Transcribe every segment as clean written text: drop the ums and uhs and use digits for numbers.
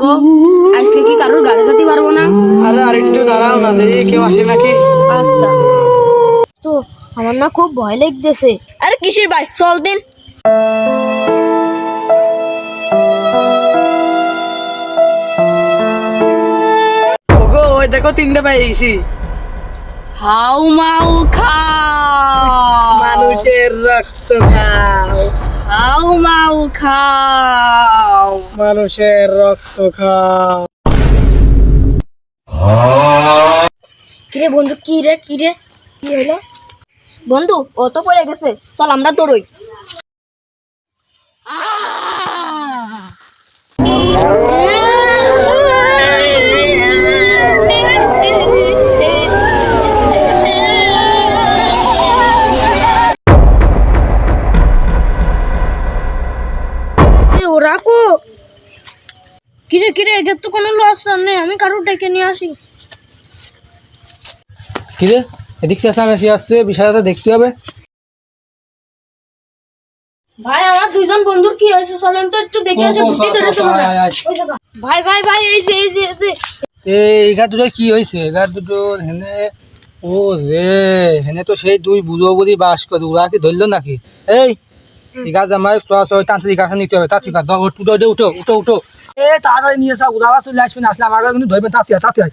গো, আজকে কি কারোর গাড়ি যেতে পারবো না? আরে আরেকটু দাঁড়াও না, দেখি কেউ আসে নাকি। আচ্ছা। তো আমার না খুব ভয় লাগতেছে। আরে কিসের ভাই, চল দিন। ওগো ওই দেখো তিনটে পেয়ে গেছি। হাউ মাউ খাও, মানুষের রক্ত খাও, হাউ মাউ খাও। মানুষের রক্ত খাও। কিরে বন্ধু, কি রে কি হলো? বন্ধু ও তো পড়ে গেছে, চল আমরা দৌড়ই। ওরা কো কিরে এদের তো কোনো লস নেই, আমি কারো ডেকে নিয়ে আসি। কিরে এদিক চেঁচামেচি আসছে, বিষয়টা দেখতে হবে। ভাই আমার দুইজন বন্ধুর কি হয়েছে, চলেন তো একটু দেখে আসি। বুদ্ধি ধরেছে মনে হয়। ভাই এই যে এগার দুটো কি হয়েছে? এগার দুটো হেনে, ও রে হেনে তো সেই দুই বুড়ো বুড়ি বাস করে, ওরা কি ধরলো নাকি? এই এগার জামাই তান্ত্রিক গাছ নিতে হবে, তাড়াতাড়ি উঠো উঠো উঠো। এ তাড়াতাড়ি নিয়ে যাও, ওরা আবার চলে আসবে না, আসলে আমার কিন্তু ধরবেন, তাড়াতাড়ি।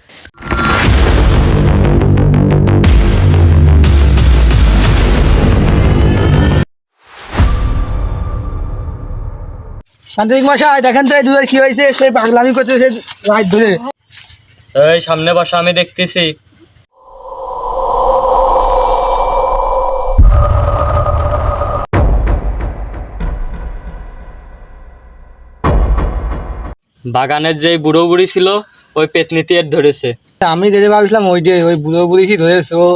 তান্ত্রিক মশাই দেখেন তো এই দুধের কি হয়েছে, সেই পাগলামি করছে সে রাত ধরে। এই সামনে বসা, আমি দেখতেছি। বাগানের যে বুড়ো বুড়ি ছিল ওই পেতনিতে এর ধরেছে। আমি যেটা ভাবছিলাম ওই যে ওই বুড়ো বুড়ি কি ধরেছে, ও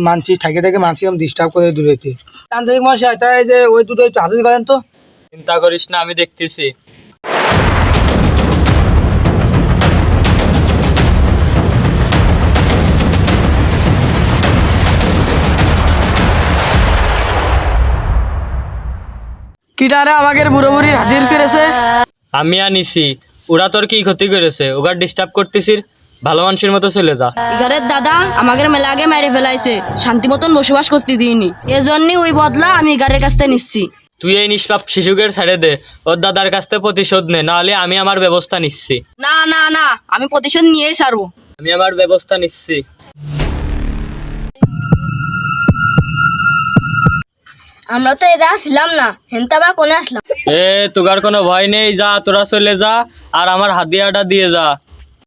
মানসি থেকে মানসি ডিস্টার্ব করে দূরেতে। তান্ত্রিক মশাই তাই যে ওই দুটো একটু হাজির করেন তো। চিন্তা করিস না, আমি দেখতেছি। কিটারে আমাকে বুড়ো বুড়ি হাজির করেছে। আমি আনিছি, ওরা তোর কি ক্ষতি করেছে? ওবার ডিস্টার্ব করতেছিস, ভালো মানুষের মতো চলে যা। এগারের দাদা আমাদের মেলা আগে মেরে ফেলাইছে, শান্তি মতন বসবাস করতে দিইনি, এজন্যই ওই বদলা আমি এগারের কাছ থেকে নিচ্ছি। তুই এই নিষ্পাপ শিশুকে ছেড়ে দে, ওর দাদার কাছ থেকে প্রতিশোধ নে, নাহলে আমি আমার ব্যবস্থা নিচ্ছি। না না না, আমি প্রতিশোধ নিয়েই ছাড়বো। আমি আমার ব্যবস্থা নিচ্ছি। আমরা তো এরা আসলাম না, হেনতে আমরা কোনে আসলাম। তোগার কোনো ভয় নেই, যা তোরা চলে যা, আর আমার হাতিয়াটা দিয়ে যা।